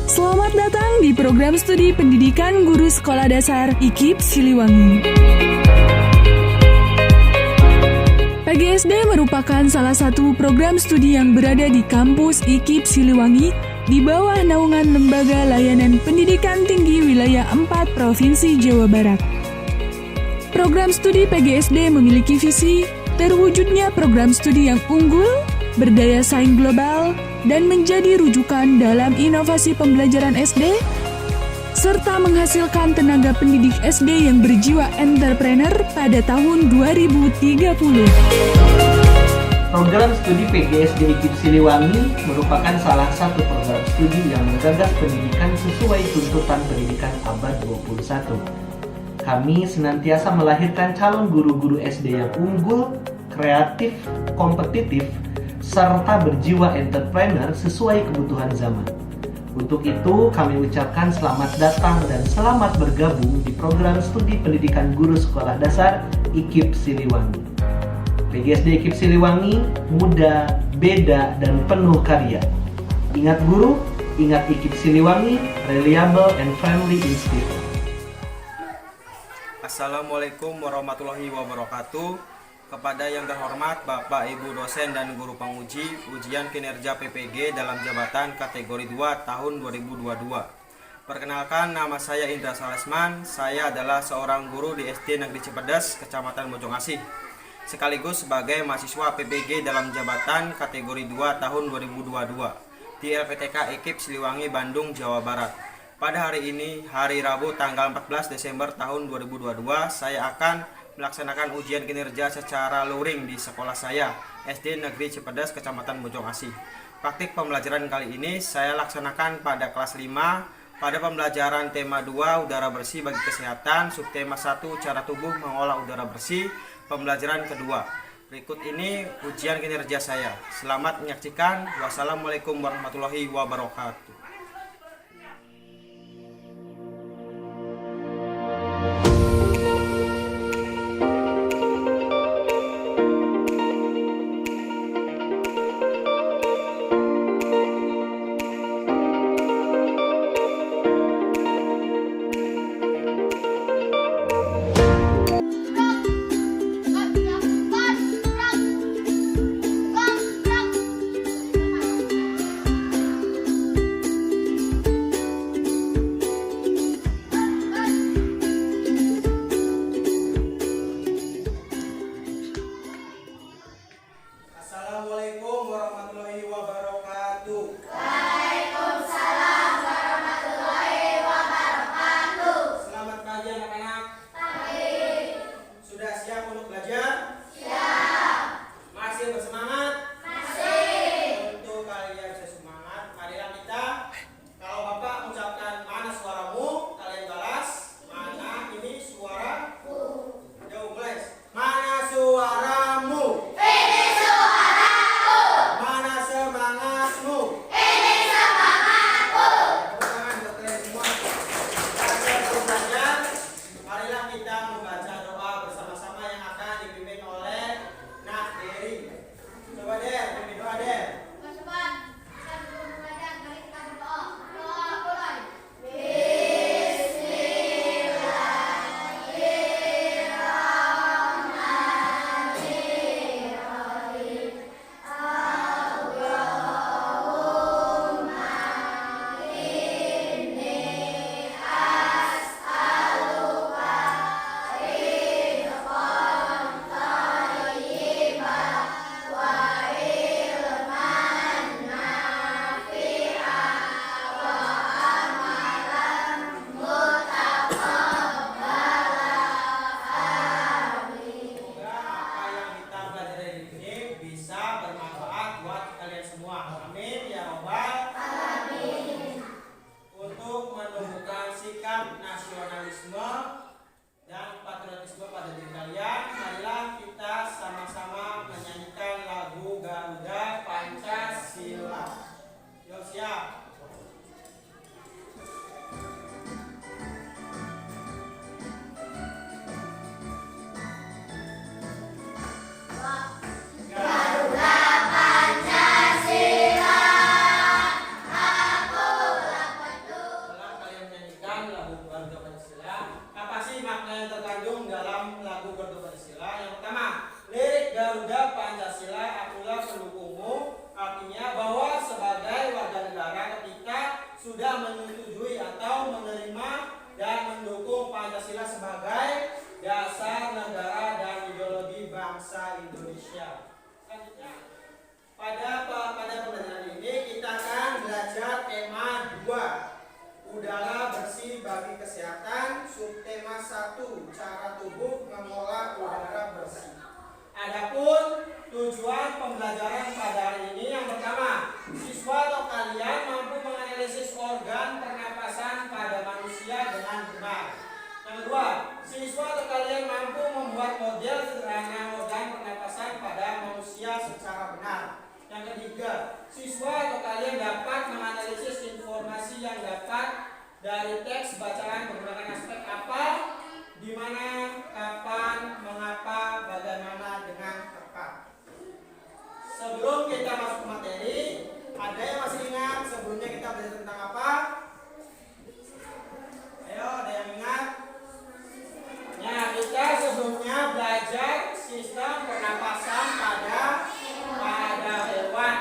Selamat datang di program studi pendidikan guru sekolah dasar IKIP Siliwangi. PGSD merupakan salah satu program studi yang berada di kampus IKIP Siliwangi di bawah naungan Lembaga Layanan Pendidikan Tinggi Wilayah 4 Provinsi Jawa Barat. Program studi PGSD memiliki visi terwujudnya program studi yang unggul, berdaya saing global, dan menjadi rujukan dalam inovasi pembelajaran SD, serta menghasilkan tenaga pendidik SD yang berjiwa entrepreneur pada tahun 2030. Program studi PGSD IKIP Siliwangi merupakan salah satu program studi yang menggagas pendidikan sesuai tuntutan pendidikan abad 21. Kami senantiasa melahirkan calon guru-guru SD yang unggul, kreatif, kompetitif, serta berjiwa entrepreneur sesuai kebutuhan zaman. Untuk itu, kami ucapkan selamat datang dan selamat bergabung di program studi pendidikan guru sekolah dasar IKIP Siliwangi. PGSD IKIP Siliwangi, muda, beda, dan penuh karya. Ingat guru, ingat IKIP Siliwangi, reliable and friendly institute. Assalamualaikum warahmatullahi wabarakatuh. Kepada yang terhormat Bapak Ibu dosen dan guru penguji ujian kinerja PPG dalam jabatan kategori 2 tahun 2022. Perkenalkan, nama saya Indra Salesman. Saya adalah seorang guru di SD Negeri Cipedes, Kecamatan Bojong-Asih, sekaligus sebagai mahasiswa PPG dalam jabatan kategori 2 tahun 2022 di LPTK IKIP Siliwangi, Bandung, Jawa Barat. Pada hari ini, hari Rabu tanggal 14 Desember tahun 2022, saya akan melaksanakan ujian kinerja secara luring di sekolah saya, SD Negeri Cipedes, Kecamatan Bojong-Asih. Praktik pembelajaran kali ini saya laksanakan pada kelas 5 pada pembelajaran tema 2 udara bersih bagi kesehatan, subtema 1 cara tubuh mengolah udara bersih, pembelajaran kedua. Berikut ini ujian kinerja saya. Selamat menyaksikan. Wassalamualaikum warahmatullahi wabarakatuh. sudah menyetujui atau menerima dan mendukung Pancasila sebagai dasar negara dan ideologi bangsa Indonesia. Selanjutnya, pada pembelajaran ini kita akan belajar tema 2, udara bersih bagi kesehatan, subtema 1, cara tubuh mengolah udara bersih. Adapun tujuan pembelajaran pada hari ini, yang pertama, siswa atau kalian mampu menganalisis organ pernapasan pada manusia dengan benar. Yang kedua, siswa atau kalian mampu membuat model sederhana organ pernapasan pada manusia secara benar. Yang ketiga, siswa atau kalian dapat menganalisis informasi yang dapat dari teks bacaan menggunakan aspek apa, di mana, kapan, mengapa, bagaimana, dengan tepat. Sebelum kita masuk ke materi, ada yang masih ingat sebelumnya kita belajar tentang apa? Ayo, ada yang ingat? Ya, kita sebelumnya belajar sistem pernapasan pada hewan.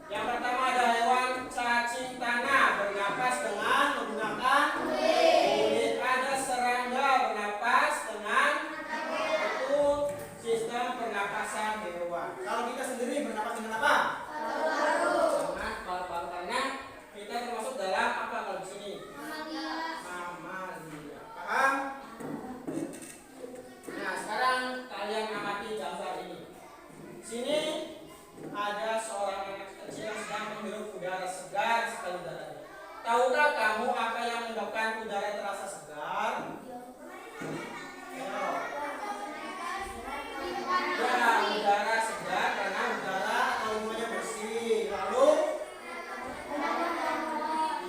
Yang pertama ada hewan cacing tanah bernapas dengan menggunakan kulit. Ada serangga bernapas dengan itu sistem pernapasan hewan. Kalau kita sendiri bernapas dengan apa? Dengan paru-paru, karena kita termasuk dalam apa kalau di sini? Mamalia. Paham? Nah, sekarang kalian amati gambar ini. Sini ada seorang anak kecil yang sedang menghirup udara segar sekali udaranya. Tahukah kamu apa yang menyebabkan udara terasa segar? Ayo. Ya, udara segar karena udara atau umumnya bersih. Lalu,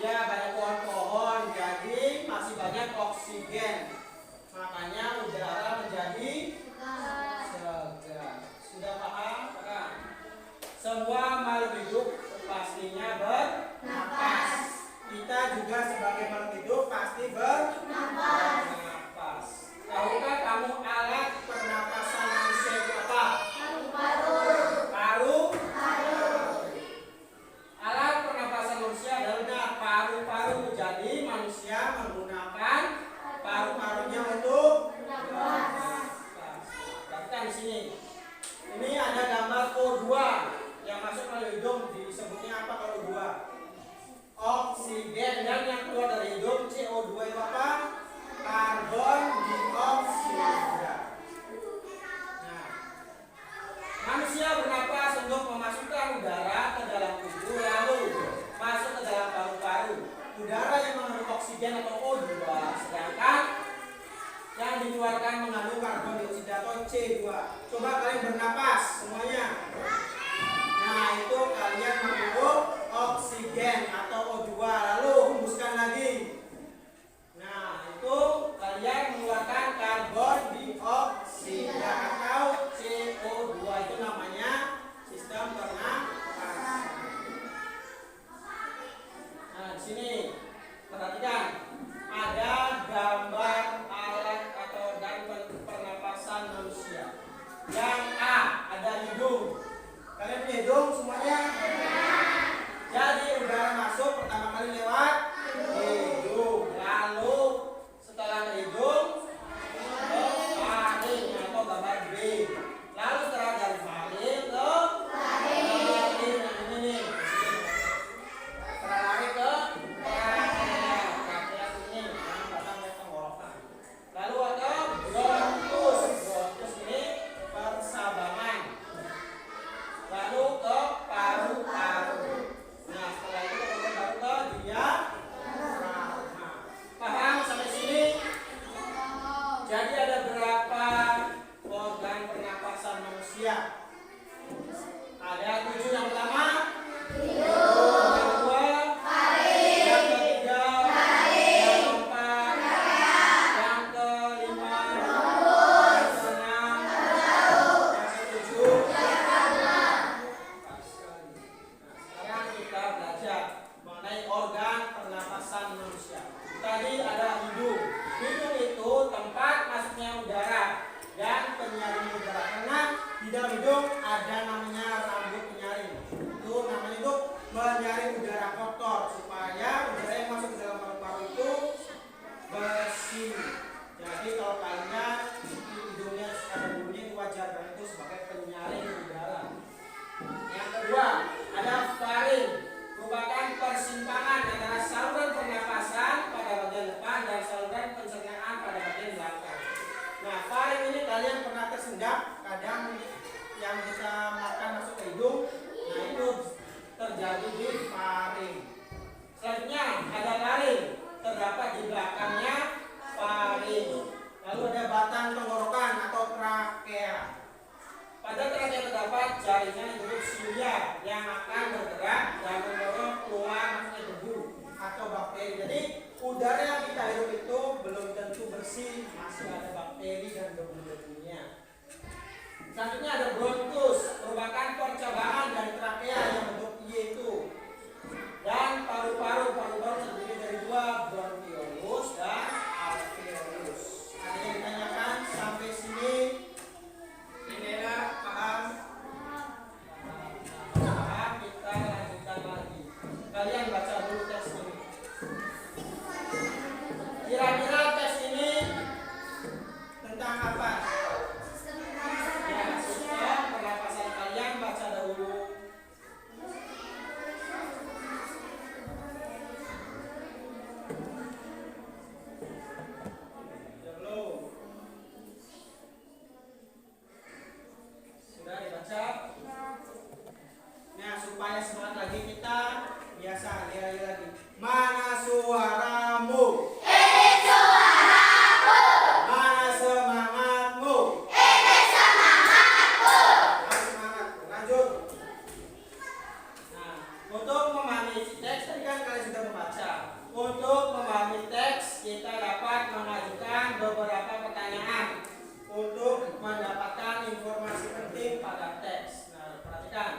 ya banyak pohon-pohon, jadi masih banyak oksigen. Makanya udara menjadi segar. Sudah paham? Semua makhluk hidup pastinya bernapas. Kita juga sebagai makhluk hidup pasti bernapas. Tahukah kamu alat pernapasan manusia itu apa? Paru. Alat pernapasan manusia adalah paru-paru. Jadi manusia menggunakan paru-parunya untuk bernapas. Perhatikan di sini. Ini ada gambar O2 yang masuk melalui hidung, disebutnya apa kalau O2? Oksigen. Dan yang keluar dari hidung CO2 itu apa? Karbon dioksida. Nah, manusia bernapas untuk memasukkan udara ke dalam tubuh, lalu masuk ke dalam paru-paru. Udara yang mengandung oksigen atau O2, sedangkan yang dikeluarkan mengandung karbon dioksida atau C2. Coba kalian bernapas semuanya. Nah, itu kalian menghirup oksigen atau O2, lalu hembuskan lagi. Nah, itu kalian mengeluarkan karbon dioksida atau CO2. Itu namanya sistem pernapasan. Nah, di sini perhatikan ada gambar alat atau organ pernapasan manusia. Yang A ada hidung. Kalian punya hidung semuanya? Jadi udara masuk pertama kali lewat hidung. Lalu setelah hidung ke faring atau gambar B. Lalu setelah dari faring ke faring yang ini nih. Setelah lari ke lalu ada bronkus. Bronkus ini persabangan. Lalu ke paru. Selanjutnya ada bronkus, merupakan percobaan dari trakea yang bentuk Y itu. Dan paru-paru terdiri dari dua, bronkiolus dan alveolus. Ada yang ditanyakan sampai sini? Ini paham? Paham, kita lanjutkan lagi. Kalian baca dulu teks ini. Kira-kira tes ini tentang apa? Ya, sistem pernapasan kalian baca dahulu. Belum. Sudah dibaca? Nah, supaya semangat lagi kita biasa lihat lagi. Mana suaramu? Mana semangatmu? Harus semangat. Lanjut. Nah, untuk memahami teks tadi kan kalian sudah membaca. Untuk memahami teks kita dapat mengajukan beberapa pertanyaan untuk mendapatkan informasi penting pada teks. Nah, perhatikan.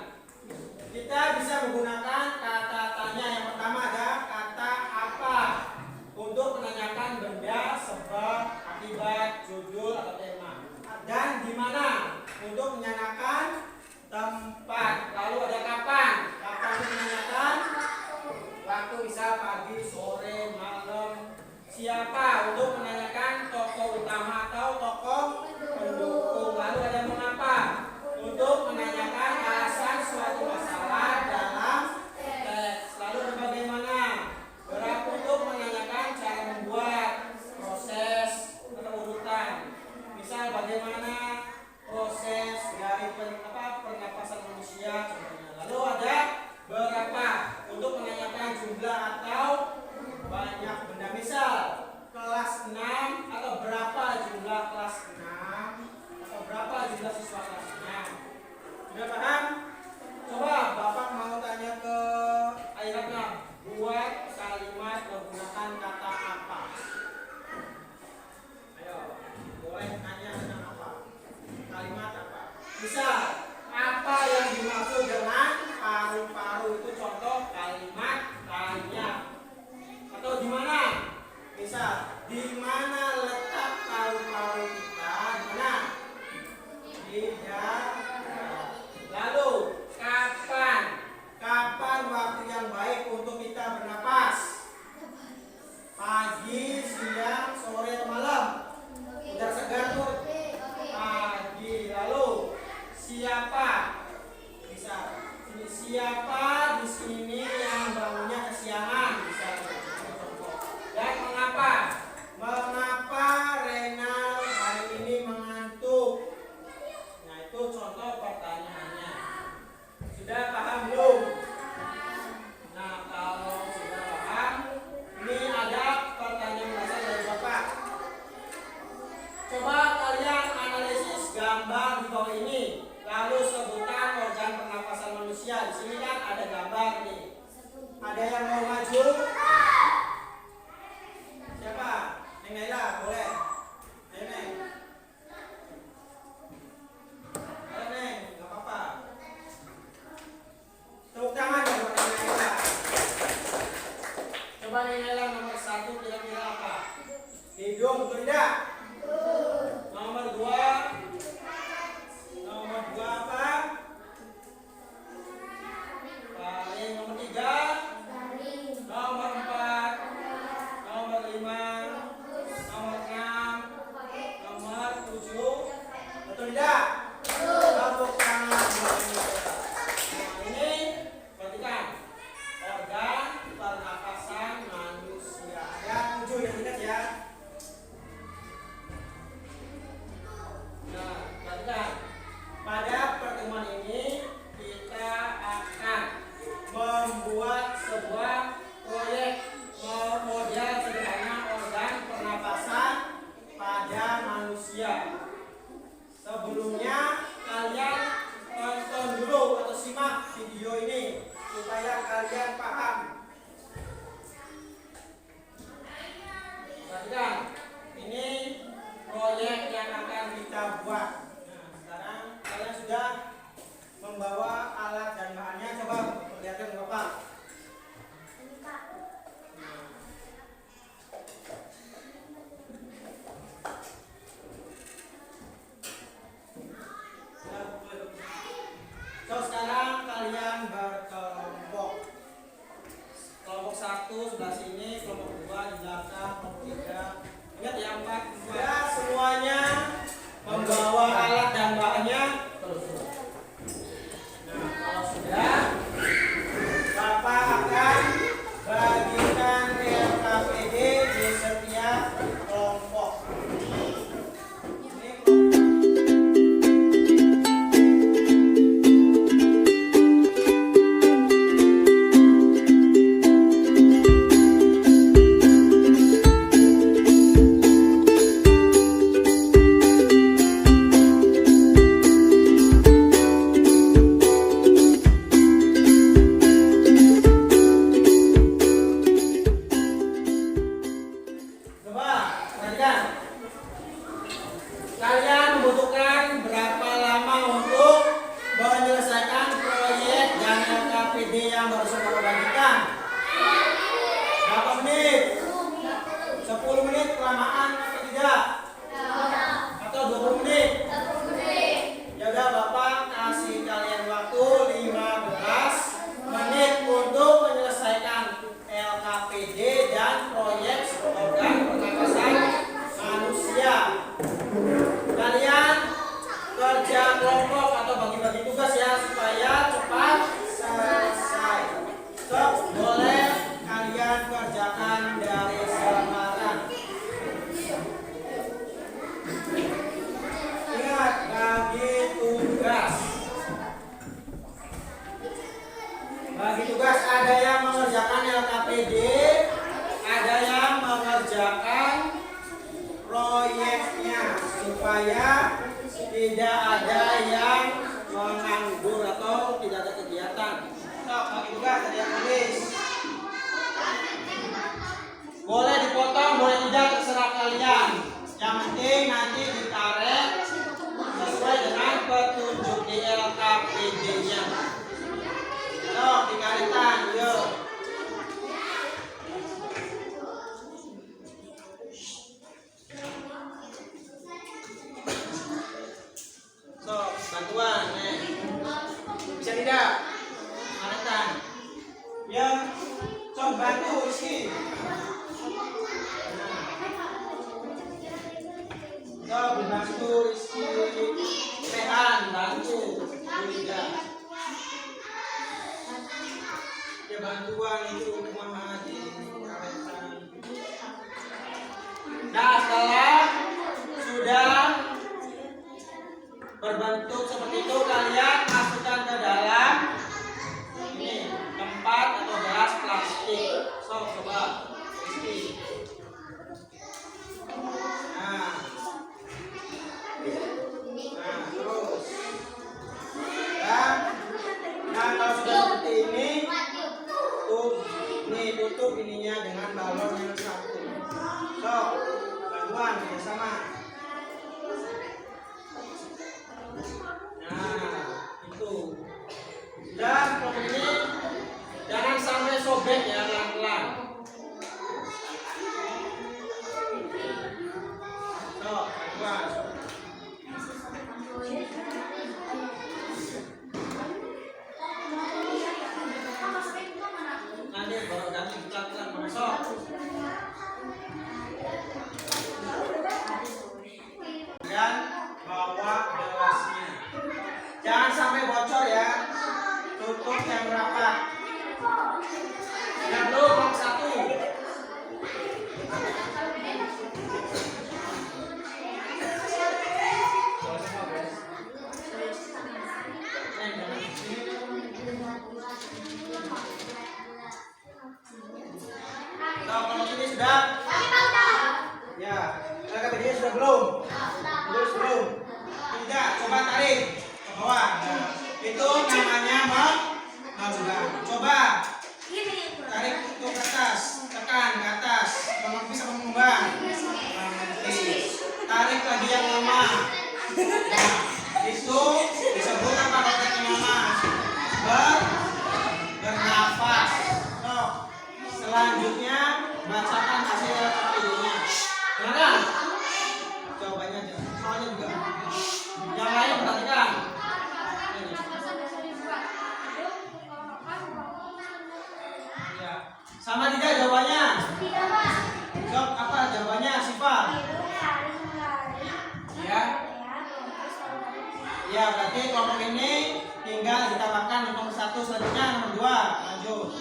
Kita bisa menggunakan kata tanya. Yang pertama ada kata apa untuk menanyakan benda, sebab, akibat, judul atau tema. Dan di mana untuk menanyakan tempat. Lalu ada kapan. Kapan untuk menanyakan waktu, bisa pagi, sore, malam. Siapa untuk menanyakan tokoh utama atau tokoh pendukung. Lalu ada mengapa untuk menanyakan alasan suatu masalah dalam teks. Lalu ada bagaimana. Berapa untuk menanyakan cara membuat, proses atau urutan. Misal bagaimana proses dari pernapasan manusia contohnya. Lalu ada berapa untuk menanyakan jumlah atau banyak benda. Misal kelas 6 atau berapa jumlah kelas 6 atau berapa jumlah siswa kelas 6. Sudah paham? Coba Bapak mau tanya ke Airatna, buat kalimat menggunakan kata apa. Ayo, boleh tanya tentang apa. Kalimat apa. Misal, apa yang dimaksud dengan paru-paru, itu contoh kalimat tanya. Atau di mana? Misal, di mana letak paru-paru kita? Di mana? Di dada. Lalu, kapan? Kapan waktu yang baik untuk kita bernapas? Pagi, siang, sore, atau malam? Udara segar tuh. Pagi. Lalu, siapa? Bisa. Siapa di sini yang bangunnya kesiangan? Bisa. Dan mengapa? Mengapa Renal hari ini mengantuk? Nah, itu contoh pertanyaannya. Sudah paham belum? Nah, kalau sudah paham, ini ada pertanyaan dasar dari Bapak. Coba kalian analisis gambar di bawah ini. Lalu sebutkan organ pernapasan manusia. Di sini kan ada gambar nih. Ada yang mau maju? Siapa? Neng Naila, boleh? Ayo Neng. Ayo Neng, nggak apa-apa. Tepuk tangan ya buat Neng Naila. Coba Neng Naila nomor 1 kira-kira apa? Hidung, betul tidak? Nomor 2. Nomor 2 apa? Paling. Nomor 3. Nomor 4. Nomor 5. Nomor 6. Nomor 7. Betul tidak? Tepuk tangan. Nah, ini perhatikan organ pernapasan manusia. Ada 7 yang ingat ya. 2 di belakang, nomor 3. Ingat ya 4. Ya, semuanya membawa alat dan bahannya. Nah, kalau sudah, Bapak akan bagikan LKPD di setiap kelompok. Coba perhatikan. Kalian membutuhkan berapa lama untuk menyelesaikan proyek dan LKPD yang baru saja bagikan? Berapa menit? 10 menit kelamaan atau tidak? Atau 20 menit? Ya udah, Bapak kasih kalian waktu 15 menit untuk menyelesaikan LKPD dan proyek organ pernapasan manusia. Kalian kerja kelompok atau bagi-bagi tugas ya supaya cepat selesai. Stop, boleh kalian kerjakan dari sekarang. Ingat, bagi tugas. Bagi tugas ada yang mengerjakan LKPD, ada yang mengerjakan proyeknya supaya tidak ada yang menganggur atau tidak ada kegiatan. Nah, bagi tugas ada yang tulis. Boleh dipotong, boleh tidak, terserah kalian. Yang penting nanti ditarik sesuai dengan petunjuk di LKPD-nya. Sok, dikalikan, yuk. Sok, bantuan, nih. Bisa tidak? Kalikan. Ya, sok bantu Rizky. Sok, bantu Rizky. Rehan, bantu. Juga. Ya, bantuan itu Muhammad dikalikan. Nah, setelah sudah berbentuk seperti itu, kalian masukkan ke dalam ini tempat atau beras plastik. So, coba isi. Nah, terus. Nah, kalau sudah seperti ini, tutup ininya dengan balon yang satu. So, bantuan bersama. Nah, itu. Dan kalau ini jangan sampai sobek ya, pelan-pelan. So, bantuan. Nanti baru ganti pelan-pelan masuk. Dan bawa gelasnya. Jangan sampai bocor ya. Tutup yang rapat. Yang belum blok 1. Nah, kalau ini sudah. Ya, LKPD sudah belum? Belum. Tidak, coba tarik ke bawah. Nah, itu namanya mengembang. Coba tarik itu ke atas, tekan ke atas. Kalau bisa mengembang. Tarik lagi yang lama. Nah, itu disebut apa kata lama? Bernafas. So, selanjutnya bacakan hasil LKPD-nya. Mana? Jawabannya aja. Soalnya juga. Yang lain perhatikan. Ya, berarti kelompok ini tinggal ditambahkan nomor 1 selanjutnya nomor 2. Lanjut.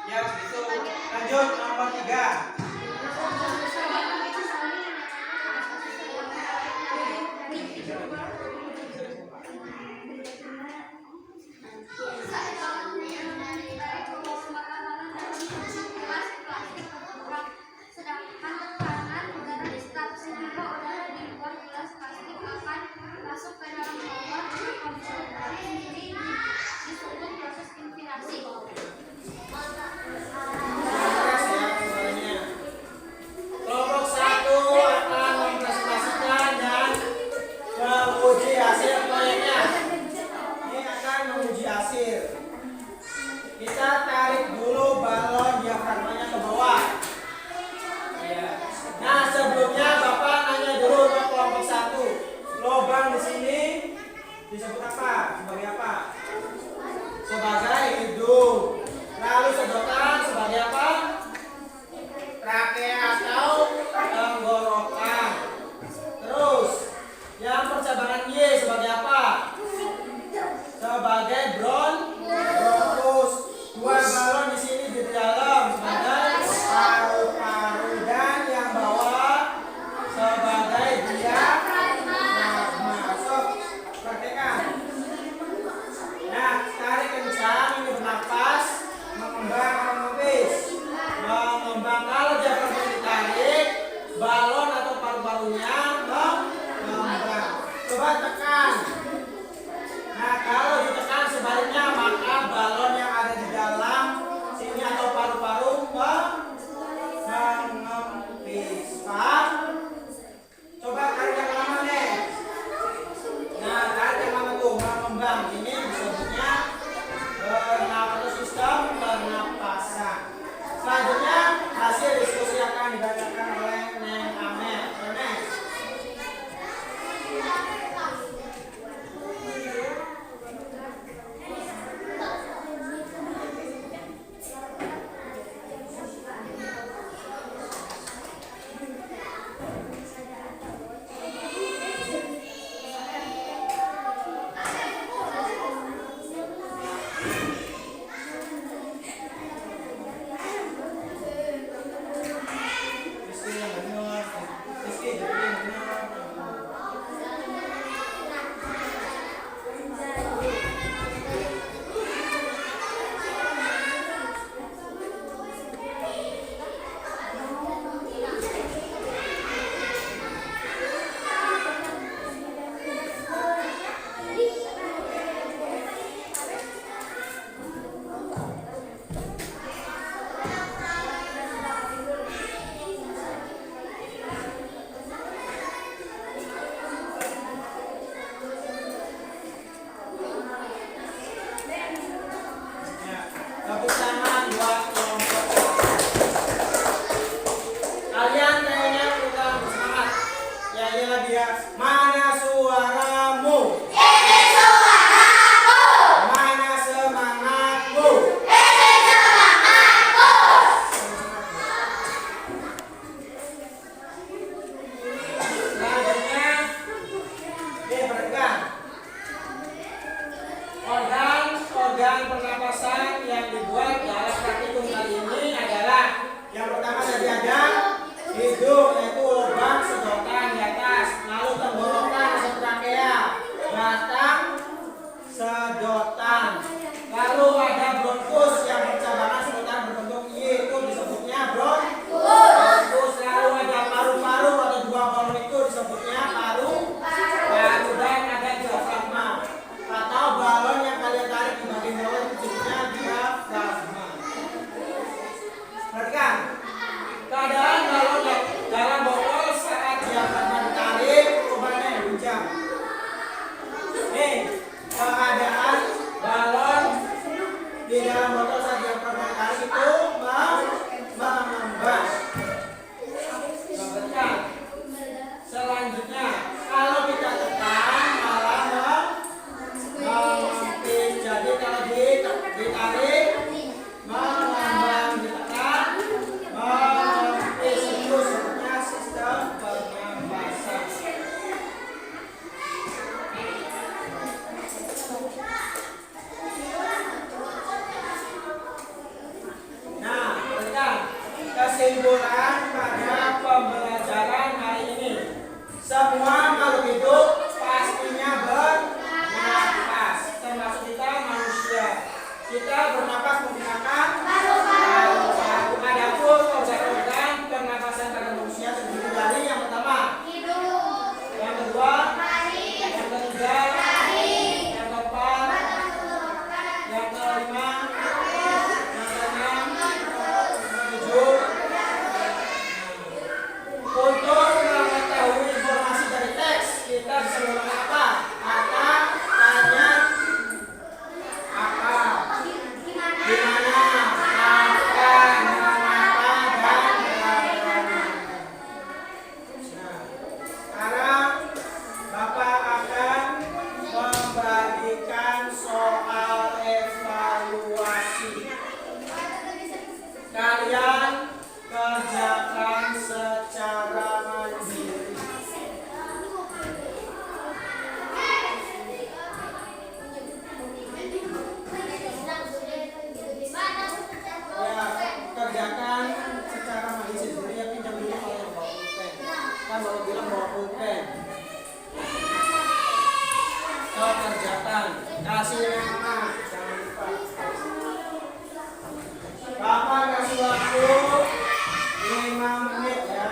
Ya, gitu. Lanjut nomor 3. Kelompok 1 akan mempresentasikan dan menguji hasil proyeknya. Ini akan menguji hasil. Kita tarik dulu balon diafragmanya ke bawah. Ya. Nah, sebelumnya Bapak nanya dulu ke kelompok 1. Lubang di sini disebut apa? Sebagai apa? Sebagai hidung. Lalu sedotan sebagai apa? Trakea atau tenggorokan. Terus yang percabangan Y sebagai apa? Sebagai bronkus. Dua balon di sini di dalam sebagai paru-paru dan yang bawah sebagai diafragma. Masuk praktekkan. Nah, tarik kencang, ini bernapas, mengembang atau mengempis. Mengembang, kalau diafragma ditarik, balon atau paru-parunya mengembang. Coba tekan. Nah, kalau ditekan sebaliknya, maka balon yang ada di dalam sini atau paru-paru mengempis. Paham? Coba tarik yang lama deh. Nah, tarik yang lama tuh, mengembang. Ini disebutnya bernapas, sistem pernapasan. Selanjutnya, hasil diskusi akan dibacakan oleh Neng Amel. Neng. Rizky yang benar. Rizky jadi yang benar. Ya, kebersamaan dua kelompok. Kalian kayaknya kurang bersemangat. Ya, iyalah dia. Mana suaramu? Ini suaraku. Mana semangatmu? Ini semangatku. Selanjutnya, perhatikan. Organ pernapasan yang dibuat dalam praktikum kali ini adalah yang pertama tadi ada hidung, yaitu lubang sedotan di atas, lalu tenggorokan atau trakea, batang sedotan, lalu ada bronkus yang bercabangan sedotan berbentuk Y, itu disebutnya bronkus, lalu ada paru-paru atau dua balon itu disebutnya paru-paru, dan ada diafragma atau balon yang kalian tarik di bagian bawah itu kasih nama, jangan lupa. Bapak kasih waktu 5 menit ya.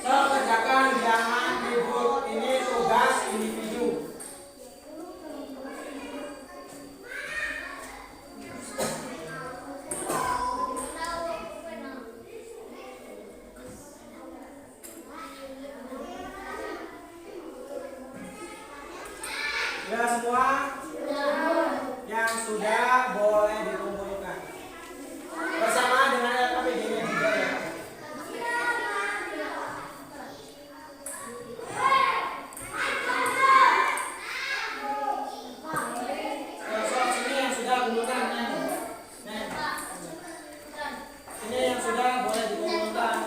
So, kerjakan, jangan ribut. Ini tugas individu. Sudah semua? Yang sudah boleh dikumpulkan. Bersama dengan LKPD-nya juga ya. Soal sini yang sudah kumpulkan. Ini yang sudah boleh dikumpulkan.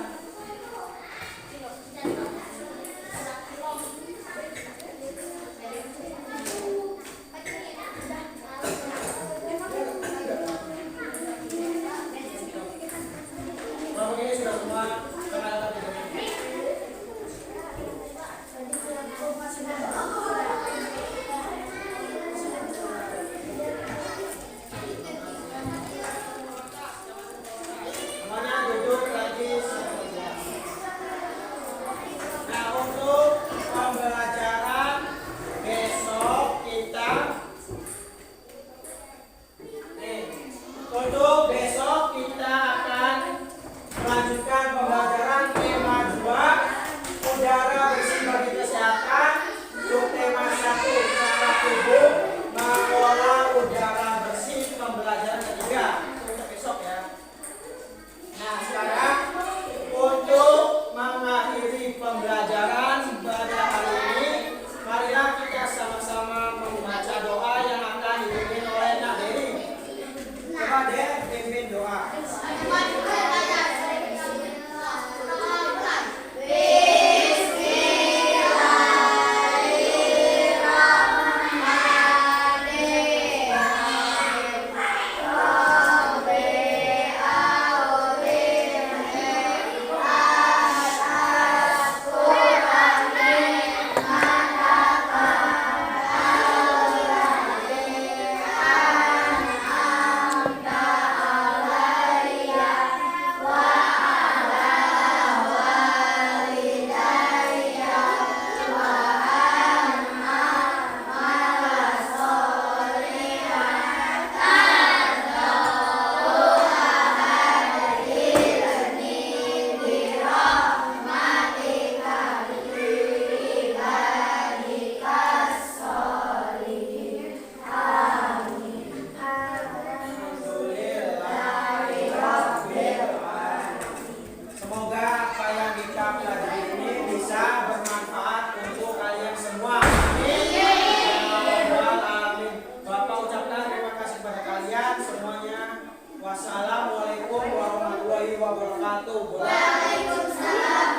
Kalau ini sudah semua karena LKPD-nya. Semuanya duduk lagi sebentar. Nah, untuk pembelajaran besok kita untuk besok kita akan melanjutkan pembelajaran tema 2 udara bersih bagi kesehatan, subtema 1 cara tubuh mengelola udara bersih, pembelajaran ketiga untuk besok ya. Nah, sekarang untuk mengakhiri pembelajaran pada hari ini, marilah kita sama-sama membaca doa yang akan dipimpin oleh Nak Dery. Coba deh pimpin doa. Semoga apa yang kita pelajari ini bisa bermanfaat untuk kalian semua. Amin. Ya Rabbal Alamin. Bapak ucapkan terima kasih pada kalian semuanya. Wassalamualaikum warahmatullahi wabarakatuh. Waalaikumsalam.